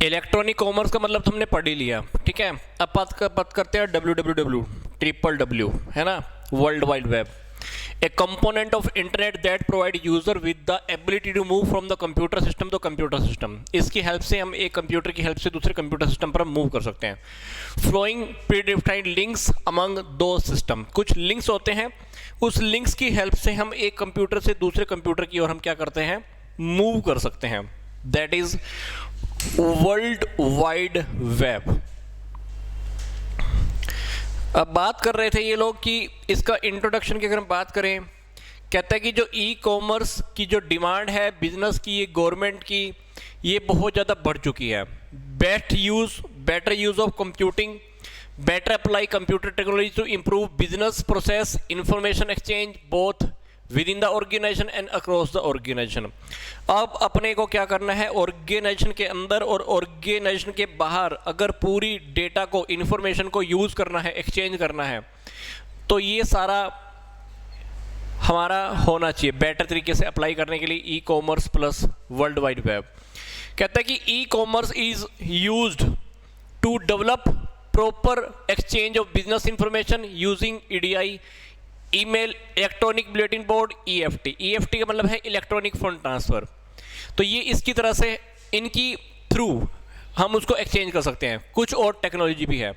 Electronic commerce का मतलब तो हमने पढ़ ही लिया, ठीक है। अब बात करते हैं www, ट्रिपल डब्ल्यू, है ना, world wide web. A component of internet that provide user with the ability to move from the computer system to computer system. इसकी हेल्प से हम एक कंप्यूटर की हेल्प से दूसरे कंप्यूटर सिस्टम पर हम मूव कर सकते हैं। फ्लोइंग प्रीडिफाइंड लिंक्स अमंग दो सिस्टम, कुछ लिंक्स होते हैं, उस लिंक्स की हेल्प से हम एक कंप्यूटर से दूसरे कंप्यूटर की ओर हम क्या करते हैं, मूव कर सकते हैं। That is world wide web. अब बात कर रहे थे ये लोग कि इसका इंट्रोडक्शन की अगर हम बात करें, कहता है कि जो ई कॉमर्स की जो डिमांड है बिजनेस की, गवर्नमेंट की, ये बहुत ज़्यादा बढ़ चुकी है। Better use of computing, better apply computer technology to improve business process, information exchange both within the organization and across the organization. अब अपने को क्या करना है, ऑर्गेनाइजेशन के अंदर और ऑर्गेनाइजेशन के बाहर अगर पूरी डेटा को, इंफॉर्मेशन को यूज़ करना है, एक्सचेंज करना है, तो ये सारा हमारा होना चाहिए बेटर तरीके से अप्लाई करने के लिए e commerce plus world wide web. कहता है कि e commerce is used to develop proper exchange of business information using EDI, email, electronic bulletin board, EFT. EFT का मतलब है इलेक्ट्रॉनिक फंड ट्रांसफर। तो ये इसकी तरह से इनकी थ्रू हम उसको एक्सचेंज कर सकते हैं। कुछ और टेक्नोलॉजी भी है।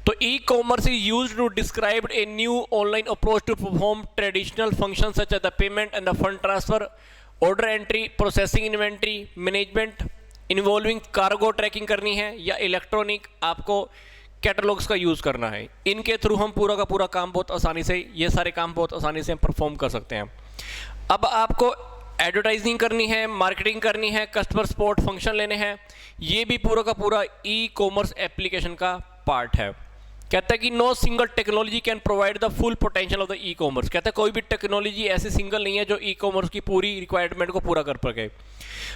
तो e commerce is used to describe a new online approach to perform traditional function such as the payment and the fund transfer, order entry, processing, inventory management involving cargo tracking करनी है, या electronic आपको catalogues का use करना है। इनके through हम पूरा का पूरा काम बहुत आसानी से, ये सारे काम बहुत आसानी से हम परफॉर्म कर सकते हैं। अब आपको एडवर्टाइजिंग करनी है, मार्केटिंग करनी है, कस्टमर सपोर्ट फंक्शन लेने हैं, ये भी पूरा का पूरा ई कॉमर्स एप्लीकेशन का पार्ट है। कहता है कि no single technology can provide the full potential of the e commerce. कहता है कोई भी टेक्नोलॉजी ऐसी सिंगल नहीं है जो ई कॉमर्स की पूरी रिक्वायरमेंट को पूरा कर सके।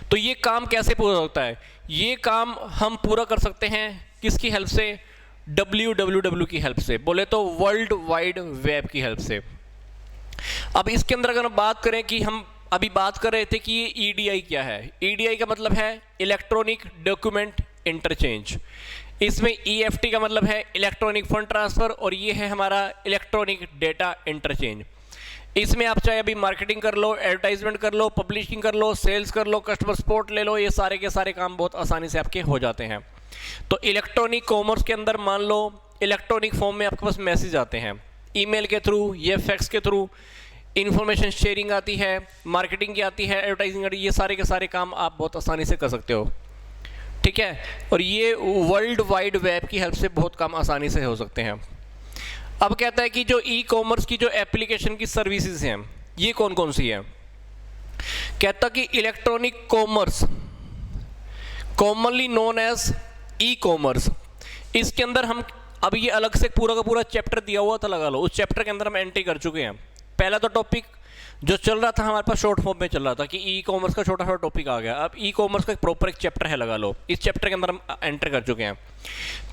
तो ये काम कैसे पूरा होता है, ये काम हम पूरा कर सकते हैं किसकी हेल्प से, www की हेल्प से, बोले तो वर्ल्ड वाइड वेब की हेल्प से। अब इसके अंदर अगर हम बात करें कि हम अभी बात कर रहे थे कि ये ईडीआई क्या है। ईडीआई का मतलब है इलेक्ट्रॉनिक डॉक्यूमेंट इंटरचेंज। इसमें ईएफटी का मतलब है इलेक्ट्रॉनिक फंड ट्रांसफर, और ये है हमारा इलेक्ट्रॉनिक डेटा इंटरचेंज। इसमें आप चाहे अभी मार्केटिंग कर लो, एडवर्टाइजमेंट कर लो, पब्लिशिंग कर लो, सेल्स कर लो, कस्टमर सपोर्ट ले लो, ये सारे के सारे काम बहुत आसानी से आपके हो जाते हैं। तो इलेक्ट्रॉनिक कॉमर्स के अंदर मान लो इलेक्ट्रॉनिक फॉर्म में आपके पास मैसेज आते हैं, ईमेल के थ्रू या फैक्स के थ्रू, इंफॉर्मेशन शेयरिंग आती है, मार्केटिंग की आती है, एडवर्टाइजिंग आती है, ये सारे के सारे काम आप बहुत आसानी से कर सकते हो, ठीक है। और ये वर्ल्ड वाइड वेब की हेल्प से बहुत काम आसानी से हो सकते हैं। अब कहता है कि जो ई कॉमर्स की जो एप्लीकेशन की सर्विसेज हैं ये कौन कौन सी हैं। कहता कि electronic commerce commonly known as e commerce, इसके अंदर हम अब ये अलग से पूरा का पूरा चैप्टर दिया हुआ था, लगा लो, उस चैप्टर के अंदर हम एंट्री कर चुके हैं। पहला तो टॉपिक जो चल रहा था हमारे पास शॉर्ट फॉर्म में चल रहा था कि ई कॉमर्स का छोटा छोटा टॉपिक आ गया। अब ई कॉमर्स का एक प्रॉपर एक चैप्टर है, लगा लो, इस चैप्टर के अंदर हम एंटर कर चुके हैं।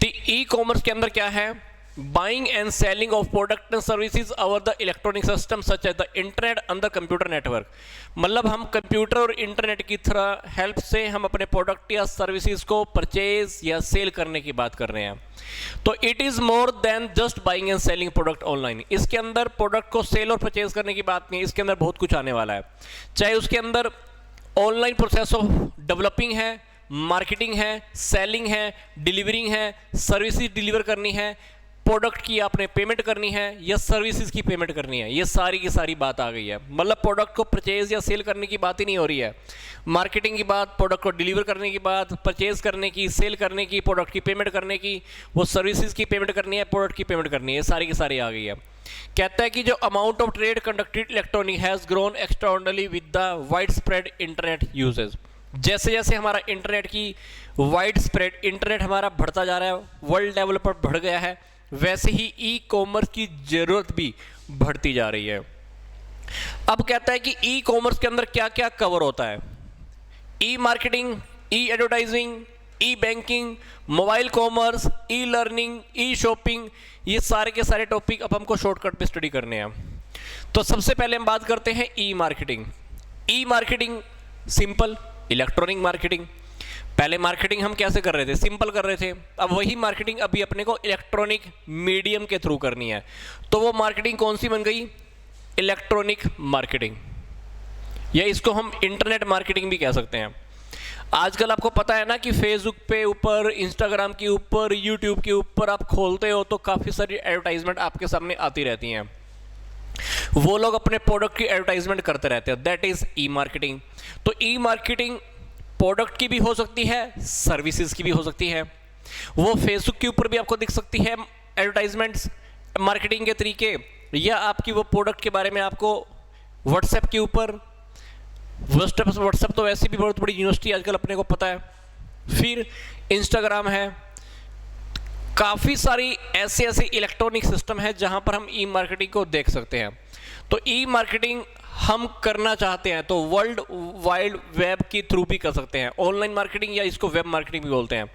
तो ई कॉमर्स के अंदर क्या है, buying and selling of product and services over the electronic system such as the internet under computer network. मतलब हम कंप्यूटर और इंटरनेट की तरह हेल्प से हम अपने प्रोडक्ट या सर्विसेज को परचेज या सेल करने की बात कर रहे हैं। तो it is more than just buying and selling product online. इसके अंदर प्रोडक्ट को सेल और परचेज करने की बात नहीं, इसके अंदर बहुत कुछ आने वाला है। चाहे उसके अंदर ऑनलाइन प्रोसेस ऑफ डेवलपिंग है, मार्केटिंग है, सेलिंग है, डिलीवरिंग है, सर्विसेज डिलीवर करनी है, प्रोडक्ट की आपने पेमेंट करनी है या सर्विसेज की पेमेंट करनी है, ये सारी की सारी बात आ गई है। मतलब प्रोडक्ट को परचेज या सेल करने की बात ही नहीं हो रही है, मार्केटिंग की बात, प्रोडक्ट को डिलीवर करने की बात, परचेज करने की, सेल करने की, प्रोडक्ट की पेमेंट करने की, वो सर्विसेज की पेमेंट करनी है, प्रोडक्ट की पेमेंट करनी है, सारी की सारी आ गई है। कहता है कि जो amount of trade conducted electronic has grown extraordinary with the widespread internet usage. जैसे जैसे हमारा इंटरनेट की वाइड स्प्रेड, इंटरनेट हमारा बढ़ता जा रहा है, वर्ल्ड लेवल पर बढ़ गया है, वैसे ही ई कॉमर्स की जरूरत भी बढ़ती जा रही है। अब कहता है कि ई कॉमर्स के अंदर क्या क्या कवर होता है, e marketing, e advertising, e banking, mobile commerce, e learning, e shopping, ये सारे के सारे टॉपिक अब हमको शॉर्टकट में स्टडी करने हैं। तो सबसे पहले हम बात करते हैं ई मार्केटिंग। ई मार्केटिंग सिंपल इलेक्ट्रॉनिक मार्केटिंग। पहले मार्केटिंग हम कैसे कर रहे थे, सिंपल कर रहे थे। अब वही मार्केटिंग अभी अपने को इलेक्ट्रॉनिक मीडियम के थ्रू करनी है। तो वो मार्केटिंग कौन सी बन गई, इलेक्ट्रॉनिक मार्केटिंग, या इसको हम इंटरनेट मार्केटिंग भी कह सकते हैं। आजकल आपको पता है ना कि फेसबुक पे ऊपर, इंस्टाग्राम के ऊपर, यूट्यूब के ऊपर आप खोलते हो तो काफ़ी सारी एडवर्टाइजमेंट आपके सामने आती रहती हैं। वो लोग अपने प्रोडक्ट की एडवर्टाइजमेंट करते रहते हैं, दैट इज ई मार्केटिंग। तो ई मार्केटिंग प्रोडक्ट की भी हो सकती है, सर्विसेज की भी हो सकती है। वो फेसबुक के ऊपर भी आपको दिख सकती है एडवर्टाइजमेंट्स मार्केटिंग के तरीके, या आपकी वो प्रोडक्ट के बारे में आपको व्हाट्सएप के ऊपर, व्हाट्सएप तो वैसे भी बहुत बड़ी यूनिवर्सिटी आजकल अपने को पता है। फिर इंस्टाग्राम है, काफ़ी सारी ऐसे इलेक्ट्रॉनिक सिस्टम है जहां पर हम ई मार्केटिंग को देख सकते हैं। तो ई मार्केटिंग हम करना चाहते हैं तो वर्ल्ड वाइड वेब के थ्रू भी कर सकते हैं, ऑनलाइन मार्केटिंग या इसको वेब मार्केटिंग भी बोलते हैं।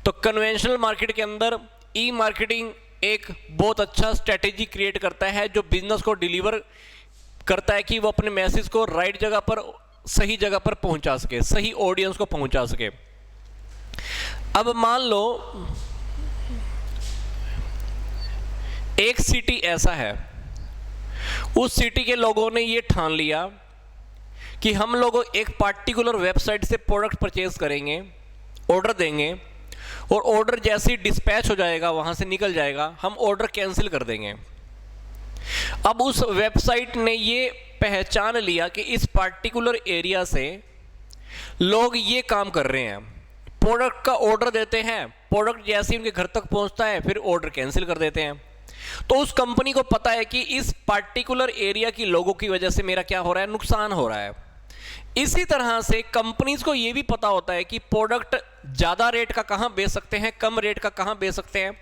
तो कन्वेंशनल मार्केट के अंदर ई मार्केटिंग एक बहुत अच्छा स्ट्रेटेजी क्रिएट करता है जो बिजनेस को डिलीवर करता है कि वो अपने मैसेज को राइट जगह पर, सही जगह पर पहुंचा सके, सही ऑडियंस को पहुंचा सके। अब मान लो एक सिटी ऐसा है, उस सिटी के लोगों ने ये ठान लिया कि हम लोग एक पार्टिकुलर वेबसाइट से प्रोडक्ट परचेज करेंगे, ऑर्डर देंगे, और ऑर्डर जैसे ही डिस्पैच हो जाएगा, वहां से निकल जाएगा, हम ऑर्डर कैंसिल कर देंगे। अब उस वेबसाइट ने ये पहचान लिया कि इस पार्टिकुलर एरिया से लोग ये काम कर रहे हैं, प्रोडक्ट का ऑर्डर देते हैं, प्रोडक्ट जैसे ही उनके घर तक पहुंचता है फिर ऑर्डर कैंसिल कर देते हैं। तो उस कंपनी को पता है कि इस पार्टिकुलर एरिया की लोगों की वजह से मेरा क्या हो रहा है, नुकसान हो रहा है। इसी तरह से कंपनीज को यह भी पता होता है कि प्रोडक्ट ज्यादा रेट का कहां बेच सकते हैं, कम रेट का कहां बेच सकते हैं,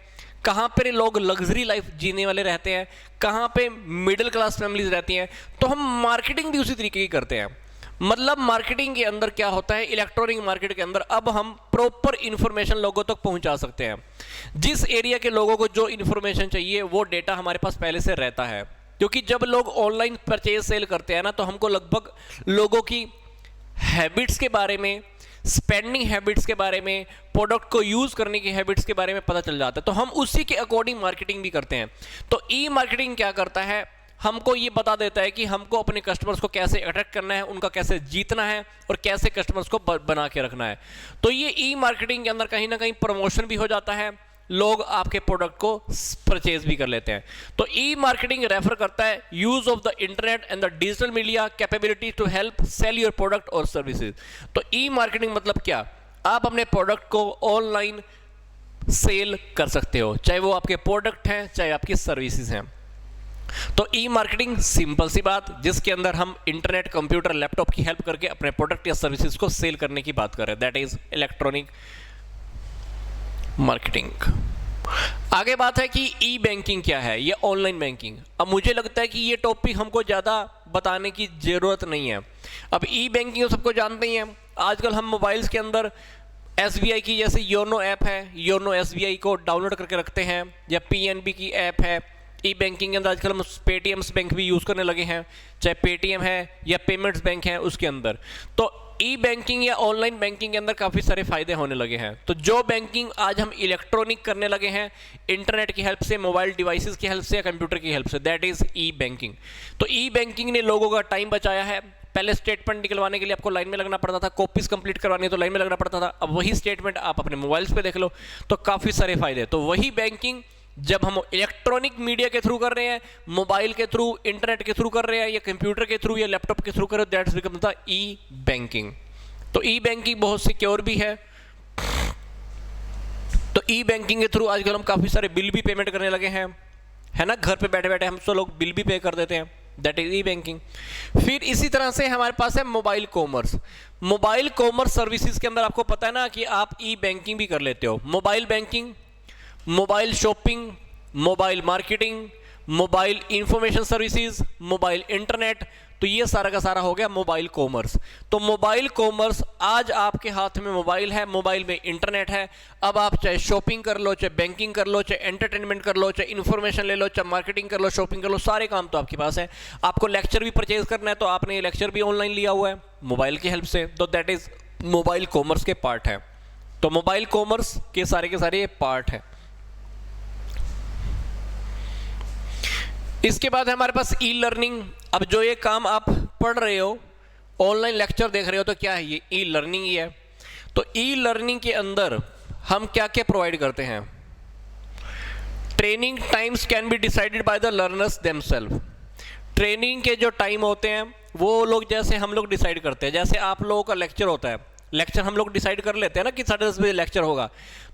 कहां पे लोग लग्जरी लाइफ जीने वाले रहते हैं, कहां पे मिडिल क्लास फैमिलीज रहती हैं। तो हम मार्केटिंग भी उसी तरीके की करते हैं। मतलब मार्केटिंग के अंदर क्या होता है, इलेक्ट्रॉनिक मार्केट के अंदर अब हम प्रॉपर इंफॉर्मेशन लोगों तक पहुंचा सकते हैं। जिस एरिया के लोगों को जो इंफॉर्मेशन चाहिए वो डेटा हमारे पास पहले से रहता है, क्योंकि जब लोग ऑनलाइन परचेज सेल करते हैं ना, तो हमको लगभग लोगों की हैबिट्स के बारे में, स्पेंडिंग हैबिट्स के बारे में, प्रोडक्ट को यूज करने की हैबिट्स के बारे में पता चल जाता है। तो हम उसी के अकॉर्डिंग मार्केटिंग भी करते हैं। तो ई मार्केटिंग क्या करता है, हमको ये बता देता है कि हमको अपने कस्टमर्स को कैसे अट्रैक्ट करना है, उनका कैसे जीतना है और कैसे कस्टमर्स को बना के रखना है। तो ये ई मार्केटिंग के अंदर कहीं ना कहीं प्रमोशन भी हो जाता है, लोग आपके प्रोडक्ट को परचेज भी कर लेते हैं। तो ई मार्केटिंग रेफर करता है use of the internet and the digital media capability to help sell your product और सर्विसेज। तो ई मार्केटिंग मतलब क्या, आप अपने प्रोडक्ट को ऑनलाइन सेल कर सकते हो, चाहे वो आपके प्रोडक्ट हैं चाहे आपकी सर्विसेज हैं। तो ई मार्केटिंग सिंपल सी बात, जिसके अंदर हम इंटरनेट, कंप्यूटर, लैपटॉप की हेल्प करके अपने प्रोडक्ट या सर्विसेज को सेल करने की बात कर रहे हैं, दैट इज इलेक्ट्रॉनिक मार्केटिंग। आगे बात है कि ई बैंकिंग क्या है, ये ऑनलाइन बैंकिंग। अब मुझे लगता है कि ये टॉपिक हमको ज़्यादा बताने की ज़रूरत नहीं है। अब ई बैंकिंग तो सबको जानते ही हैं, आजकल हम मोबाइल्स के अंदर SBI की जैसे योनो ऐप है, योनो SBI को डाउनलोड करके रखते हैं, या PNB की ऐप है। ई बैंकिंग के अंदर आजकल हम पेटीएम्स बैंक भी यूज़ करने लगे हैं, चाहे पेटीएम है या पेमेंट्स बैंक है उसके अंदर। तो ई बैंकिंग या ऑनलाइन बैंकिंग के अंदर काफ़ी सारे फायदे होने लगे हैं। तो जो बैंकिंग आज हम इलेक्ट्रॉनिक करने लगे हैं, इंटरनेट की हेल्प से, मोबाइल डिवाइसेस की हेल्प से या कंप्यूटर की हेल्प से, दैट इज़ ई बैंकिंग। तो ई बैंकिंग ने लोगों का टाइम बचाया है। पहले स्टेटमेंट निकलवाने के लिए आपको लाइन में लगना पड़ता था, कॉपीज कंप्लीट करवानी तो लाइन में लगना पड़ता था। अब वही स्टेटमेंट आप अपने मोबाइल्स पे देख लो, तो काफ़ी सारे फायदे। तो वही बैंकिंग जब हम इलेक्ट्रॉनिक मीडिया के थ्रू कर रहे हैं, मोबाइल के थ्रू, इंटरनेट के थ्रू कर रहे हैं, या कंप्यूटर के थ्रू या लैपटॉप के थ्रू कर रहे हो, that's become the E banking. तो ई बैंकिंग बहुत सिक्योर भी है। तो ई बैंकिंग के थ्रू आजकल हम काफ़ी सारे बिल भी पेमेंट करने लगे हैं, है ना, घर पे बैठे बैठे हम सब लोग बिल भी पे कर देते हैं, दैट इज ई बैंकिंग। फिर इसी तरह से हमारे पास है mobile commerce. Mobile commerce services के अंदर आपको पता है ना कि आप ई बैंकिंग भी कर लेते हो। Mobile banking, mobile shopping, mobile marketing, mobile information services, mobile internet, तो ये सारा का सारा हो गया मोबाइल कॉमर्स। तो मोबाइल कॉमर्स, आज आपके हाथ में मोबाइल है, मोबाइल में इंटरनेट है। अब आप चाहे शॉपिंग कर लो, चाहे बैंकिंग कर लो, चाहे एंटरटेनमेंट कर लो, चाहे इन्फॉर्मेशन ले लो, चाहे मार्केटिंग कर लो, शॉपिंग कर लो, सारे काम तो आपके पास है। आपको लेक्चर भी परचेज करना है तो आपने ये लेक्चर भी ऑनलाइन लिया हुआ है मोबाइल की हेल्प से, तो दैट इज मोबाइल कॉमर्स के पार्ट हैं। तो मोबाइल कॉमर्स के सारे ये पार्ट हैं। इसके बाद है हमारे पास ई लर्निंग। अब जो ये काम आप पढ़ रहे हो, ऑनलाइन लेक्चर देख रहे हो, तो क्या है ये ई लर्निंग ही है। तो ई लर्निंग के अंदर हम क्या क्या प्रोवाइड करते हैं? Training times can be decided by the learners themselves. Training के जो टाइम होते हैं वो लोग, जैसे हम लोग डिसाइड करते हैं, जैसे आप लोगों का लेक्चर होता है, लेक्चर हम लोग डिसाइड कर लेते हैं ना कि 10:30 बजे लेक्चर होगा।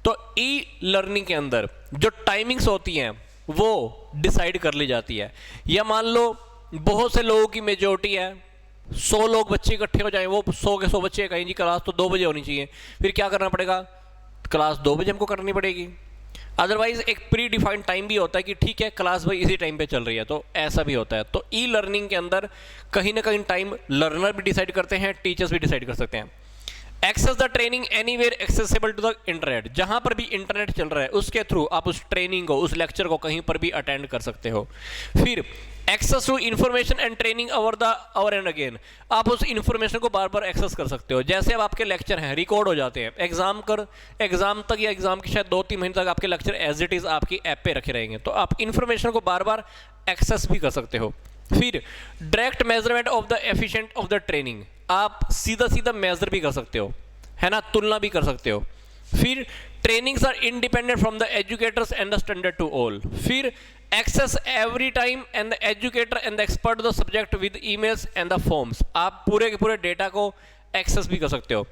तो ई लर्निंग के अंदर जो टाइमिंग्स होती हैं वो डिसाइड कर ली जाती है। या मान लो बहुत से लोगों की मेजोरिटी है, 100 लोग बच्चे इकट्ठे हो जाएं, वो 100 के 100 बच्चे कहें जी क्लास तो 2 बजे होनी चाहिए, फिर क्या करना पड़ेगा? क्लास 2 बजे हमको करनी पड़ेगी। अदरवाइज एक प्री डिफाइंड टाइम भी होता है कि ठीक है क्लास भाई इसी टाइम पे चल रही है, तो ऐसा भी होता है। तो ई लर्निंग के अंदर कहीं ना कहीं टाइम लर्नर भी डिसाइड करते हैं, टीचर्स भी डिसाइड कर सकते हैं। Access the training anywhere accessible to the internet. जहां पर भी इंटरनेट चल रहा है उसके थ्रू आप उस ट्रेनिंग को, उस लेक्चर को कहीं पर भी अटेंड कर सकते हो। फिर access to information and training over and again. आप उस इंफॉर्मेशन को बार बार एक्सेस कर सकते हो। जैसे अब आपके लेक्चर हैं, रिकॉर्ड हो जाते हैं, एग्जाम तक या एग्जाम के शायद 2-3 महीने तक आपके लेक्चर एज इट इज आपकी ऐप पे रखे रहेंगे, तो आप इंफॉर्मेशन को बार बार एक्सेस भी कर सकते हो। फिर direct measurement of the efficient of the training. आप सीधा मेजर भी कर सकते हो, है ना, तुलना भी कर सकते हो। फिर trainings are independent from the educators and the standard to all. फिर access every time and the educator and the expert the subject with emails and the forms. आप पूरे के पूरे डेटा को एक्सेस भी कर सकते हो।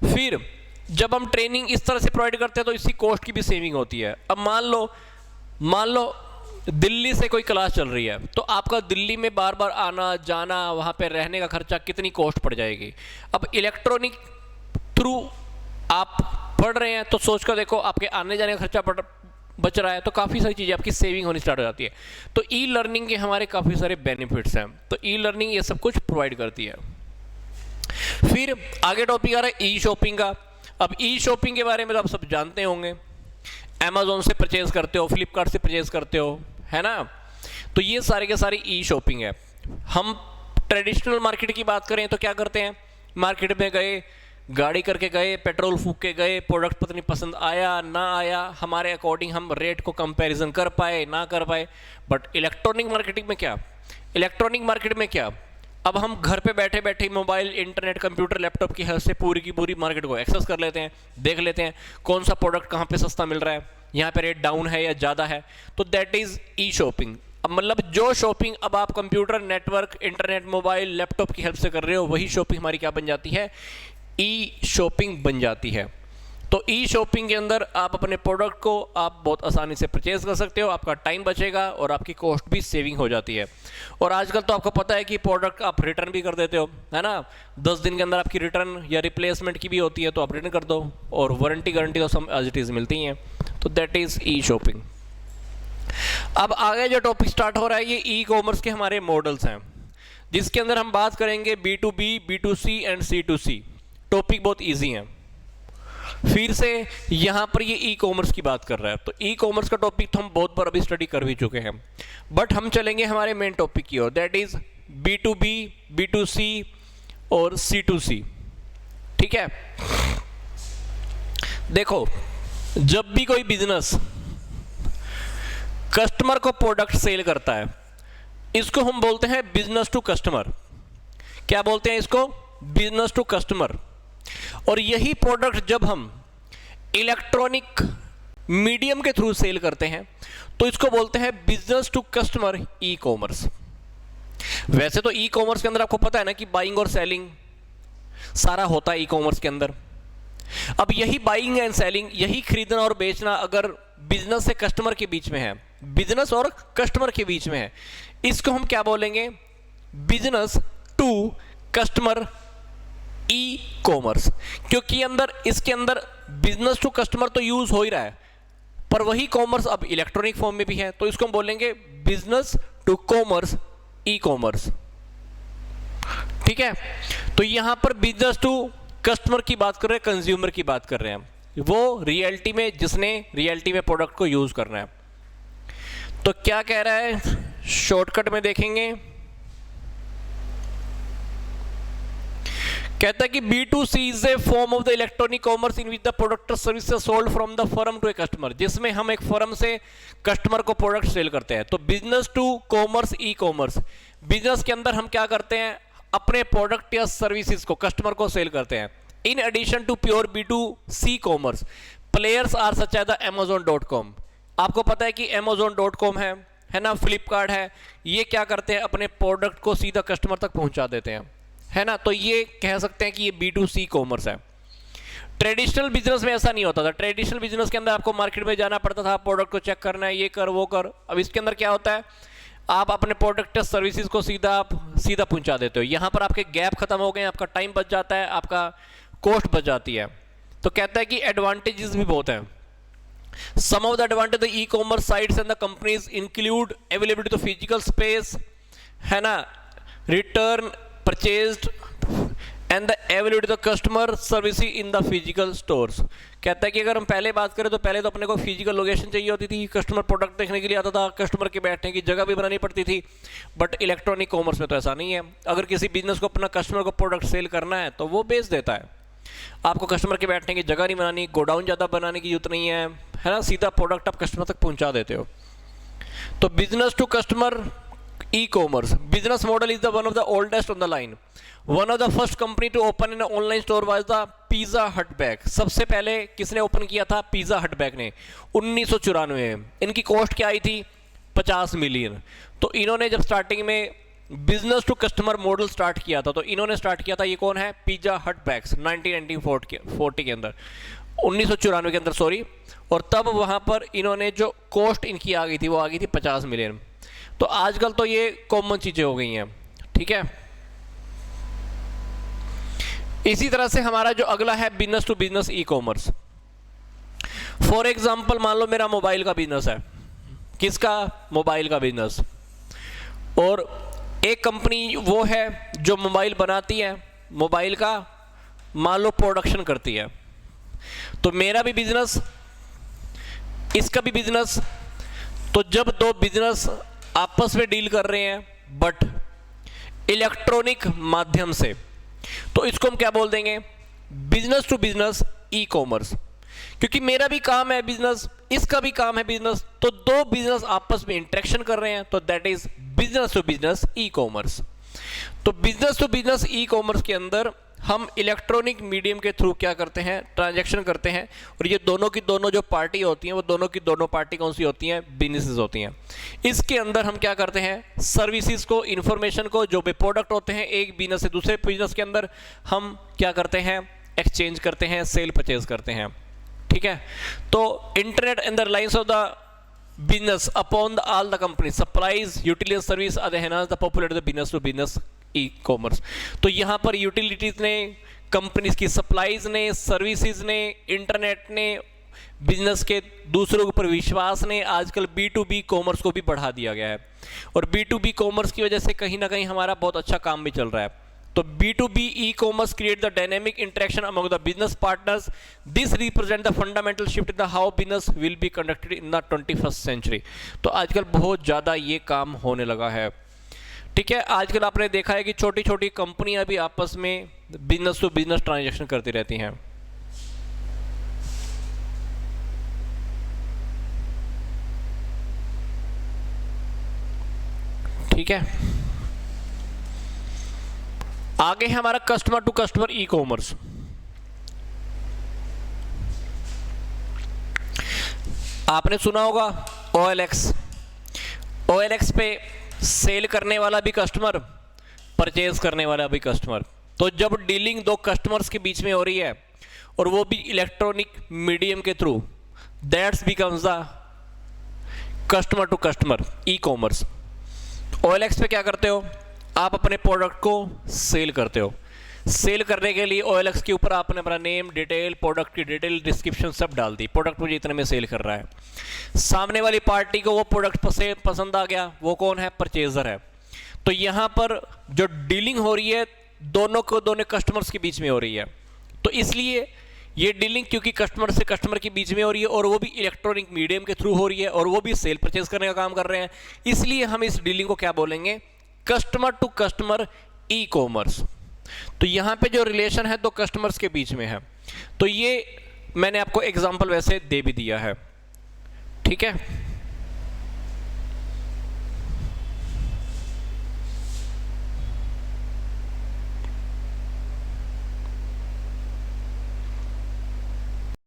फिर जब हम ट्रेनिंग इस तरह से प्रोवाइड करते हैं तो इसकी कॉस्ट की भी सेविंग होती है। अब मान लो दिल्ली से कोई क्लास चल रही है, तो आपका दिल्ली में बार बार आना जाना, वहाँ पे रहने का खर्चा कितनी कॉस्ट पड़ जाएगी। अब इलेक्ट्रॉनिक थ्रू आप पढ़ रहे हैं तो सोच कर देखो, आपके आने जाने का खर्चा बच रहा है, तो काफ़ी सारी चीज़ें आपकी सेविंग होनी स्टार्ट हो जाती है। तो ई लर्निंग के हमारे काफ़ी सारे बेनिफिट्स हैं। तो ई लर्निंग ये सब कुछ प्रोवाइड करती है। फिर आगे टॉपिक आ रहा है ई शॉपिंग का। अब ई शॉपिंग के बारे में तो आप सब जानते होंगे, अमेजोन से परचेज करते हो, फ्लिपकार्ट से परचेज करते हो, है ना। तो ये सारे के सारे ई शॉपिंग है। हम ट्रेडिशनल मार्केट की बात करें तो क्या करते हैं, मार्केट में गए, गाड़ी करके गए, पेट्रोल फूक के गए, प्रोडक्ट पता नहीं पसंद आया ना आया, हमारे अकॉर्डिंग हम रेट को कंपैरिजन कर पाए ना कर पाए। बट इलेक्ट्रॉनिक मार्केटिंग में क्या, इलेक्ट्रॉनिक मार्केट में क्या, अब हम घर पे बैठे बैठे मोबाइल, इंटरनेट, कंप्यूटर, लैपटॉप की हेल्प से पूरी की पूरी मार्केट को एक्सेस कर लेते हैं, देख लेते हैं कौन सा प्रोडक्ट कहाँ पे सस्ता मिल रहा है, यहाँ पे रेट डाउन है या ज़्यादा है। तो दैट इज़ ई शॉपिंग। अब मतलब जो शॉपिंग अब आप computer, network, internet, mobile, laptop की हेल्प से कर रहे हो, वही शॉपिंग हमारी क्या बन जाती है, ई शॉपिंग बन जाती है। तो ई शॉपिंग के अंदर आप अपने प्रोडक्ट को आप बहुत आसानी से परचेज कर सकते हो, आपका टाइम बचेगा और आपकी कॉस्ट भी सेविंग हो जाती है। और आजकल तो आपको पता है कि प्रोडक्ट आप रिटर्न भी कर देते हो, है ना, 10 दिन के अंदर आपकी रिटर्न या रिप्लेसमेंट की भी होती है, तो आप रिटर्न कर दो, और वारंटी गारंटी तो सब एज इट इज़ मिलती हैं। तो दैट इज़ ई शॉपिंग। अब आगे जो टॉपिक स्टार्ट हो रहा है, ये ई कॉमर्स के हमारे मॉडल्स हैं, जिसके अंदर हम बात करेंगे B2B, B2C and C2C। Topic बहुत ईजी है। फिर से यहाँ पर ये ई कॉमर्स की बात कर रहा है, तो ई कॉमर्स का टॉपिक तो हम बहुत बार अभी स्टडी कर भी चुके हैं, बट हम चलेंगे हमारे मेन टॉपिक की ओर, दैट इज B2B, B2C और C2C। ठीक है, देखो जब भी कोई बिजनेस कस्टमर को प्रोडक्ट सेल करता है, इसको हम बोलते हैं बिजनेस टू कस्टमर। क्या बोलते हैं इसको, बिजनेस टू कस्टमर। और यही प्रोडक्ट जब हम इलेक्ट्रॉनिक मीडियम के थ्रू सेल करते हैं तो इसको बोलते हैं business to customer e commerce. वैसे तो ई कॉमर्स के अंदर आपको पता है ना कि बाइंग और सेलिंग सारा होता है ई कॉमर्स के अंदर। अब यही बाइंग एंड सेलिंग, यही खरीदना और बेचना अगर बिजनेस से कस्टमर के बीच में है, बिजनेस और कस्टमर के बीच में है, इसको हम क्या बोलेंगे, business to customer e commerce. क्योंकि इसके अंदर बिजनेस टू कस्टमर तो यूज हो ही रहा है, पर वही कॉमर्स अब इलेक्ट्रॉनिक फॉर्म में भी है, तो इसको हम बोलेंगे business to commerce e commerce. ठीक है, तो यहां पर बिजनेस टू कस्टमर की बात कर रहे हैं, कंज्यूमर की बात कर रहे हैं, वो रियलिटी में, जिसने रियलिटी में प्रोडक्ट को यूज करना है। तो क्या कह रहा है, शॉर्टकट में देखेंगे, कहता है कि B2C is a form of the electronic commerce in which the product और service sold from the firm to a customer, जिसमें हम एक फर्म से कस्टमर को प्रोडक्ट सेल करते हैं। तो business to commerce, e commerce, business के अंदर हम क्या करते हैं, अपने प्रोडक्ट या सर्विसेज को कस्टमर को सेल करते हैं। In addition to pure B2C commerce players are such as the Amazon.com। आपको पता है कि Amazon.com है ना, फ्लिपकार्ट ये क्या करते हैं, अपने प्रोडक्ट को सीधा कस्टमर तक पहुंचा देते हैं, है ना। तो ये कह सकते हैं कि ये B2C कॉमर्स है। ट्रेडिशनल बिजनेस में ऐसा नहीं होता था। ट्रेडिशनल बिजनेस के अंदर आपको मार्केट में जाना पड़ता था, प्रोडक्ट को चेक करना है, ये कर वो कर। अब इसके अंदर क्या होता है, आप अपने प्रोडक्ट या सर्विसेज को सीधा पहुंचा देते हो। यहाँ पर आपके गैप खत्म हो गए, आपका टाइम बच जाता है, आपका कॉस्ट बच जाती है। तो कहता है कि एडवांटेजेस भी बहुत हैं। Some of the advantage of the e-commerce sites and the companies include availability to physical space, है ना, return purchased and the availability to customer service in the physical stores। कहता है कि अगर हम पहले बात करें तो पहले तो अपने को फिजिकल लोकेशन चाहिए होती थी, कस्टमर प्रोडक्ट देखने के लिए आता था, कस्टमर के बैठने की जगह भी बनानी पड़ती थी। बट इलेक्ट्रॉनिक कॉमर्स में तो ऐसा नहीं है। अगर किसी बिजनेस को अपना कस्टमर को प्रोडक्ट सेल करना है तो वो बेच देता है। आपको कस्टमर के बैठने की जगह नहीं बनानी, गोडाउन ज़्यादा बनाने की जरूरत नहीं है ना, सीधा प्रोडक्ट आप कस्टमर तक पहुंचा देते हो। तो business to customer e commerce business model is the one of the oldest on the line. One of the first company to open in online store was the Pizza Hut bag. सबसे पहले किसने open किया था, pizza Hut bag ने, 1994 में। इनकी cost क्या आई थी, 50 मिलियन। तो इन्होंने जब स्टार्टिंग में business to customer model start किया था, तो इन्होंने स्टार्ट किया था, ये कौन है, पिज़्ज़ा हट बैग्स, 1940 के अंदर, 1994 के अंदर सॉरी। और तब वहां पर इन्होंने जो कॉस्ट इनकी आ गई थी वो आ गई थी 50 मिलियन। तो आजकल तो ये कॉमन चीजें हो गई हैं, ठीक है। इसी तरह से हमारा जो अगला है business to business e commerce. For example मान लो मेरा मोबाइल का बिजनेस है। किसका, मोबाइल का बिजनेस। और एक कंपनी वो है जो मोबाइल बनाती है, मोबाइल का मान लो प्रोडक्शन करती है। तो मेरा भी बिजनेस, इसका भी बिजनेस। तो जब दो बिजनेस आपस में डील कर रहे हैं बट इलेक्ट्रॉनिक माध्यम से, तो इसको हम क्या बोल देंगे, business to business e commerce. क्योंकि मेरा भी काम है बिजनेस, इसका भी काम है बिजनेस, तो दो बिजनेस आपस में इंटरेक्शन कर रहे हैं, तो that is business to business e commerce. तो business to business e commerce के अंदर हम इलेक्ट्रॉनिक मीडियम के थ्रू क्या करते हैं, ट्रांजैक्शन करते हैं। और ये दोनों की दोनों जो पार्टी होती हैं वो दोनों की दोनों पार्टी कौन सी होती हैं, बिजनेसेस होती हैं। इसके अंदर हम क्या करते हैं, सर्विसेज को, इंफॉर्मेशन को, जो भी प्रोडक्ट होते हैं एक बिजनेस से दूसरे बिजनेस के अंदर हम क्या करते हैं, एक्सचेंज करते हैं, सेल परचेज करते हैं, ठीक है। तो internet and the reliance of the business upon all the company supplies utility service are enhance the popular business to business e commerce. तो यहाँ पर यूटिलिटीज ने, कंपनीज की सप्लाईज ने, सर्विसेज ने, इंटरनेट ने, बिजनेस के दूसरों के ऊपर विश्वास ने आजकल B2B कॉमर्स को भी बढ़ा दिया गया है। और B2B कॉमर्स की वजह से कहीं ना कहीं हमारा बहुत अच्छा काम भी चल रहा है। तो B2B e-commerce create the dynamic interaction among the business partners. This represent the fundamental shift in the how business will be conducted in the 21st century. तो आजकल बहुत ज़्यादा ये काम होने लगा है, ठीक है। आजकल आपने देखा है कि छोटी छोटी कंपनियां भी आपस में बिजनेस टू बिजनेस ट्रांजैक्शन करती रहती हैं, ठीक है। आगे है हमारा customer to customer e commerce. आपने सुना होगा OLX। OLX पे सेल करने वाला भी कस्टमर, परचेज करने वाला भी कस्टमर। तो जब डीलिंग दो कस्टमर्स के बीच में हो रही है और वो भी इलेक्ट्रॉनिक मीडियम के through, that's becomes the customer to customer e commerce. OLX पे क्या करते हो, आप अपने प्रोडक्ट को सेल करते हो। सेल करने के लिए OLX के ऊपर आपने अपना नेम, डिटेल, प्रोडक्ट की डिटेल, डिस्क्रिप्शन सब डाल दी, प्रोडक्ट मुझे इतने में सेल कर रहा है। सामने वाली पार्टी को वो प्रोडक्ट पसंद आ गया, वो कौन है, परचेजर है। तो यहाँ पर जो डीलिंग हो रही है दोनों कस्टमर्स के बीच में हो रही है। तो इसलिए ये डीलिंग क्योंकि कस्टमर से कस्टमर के बीच में हो रही है और वो भी इलेक्ट्रॉनिक मीडियम के थ्रू हो रही है और वो भी सेल परचेज करने का काम कर रहे हैं, इसलिए हम इस डीलिंग को क्या बोलेंगे, customer to customer e commerce. तो यहाँ पे जो रिलेशन है दो कस्टमर्स के बीच में है, तो ये मैंने आपको एग्जांपल वैसे दे भी दिया है, ठीक है।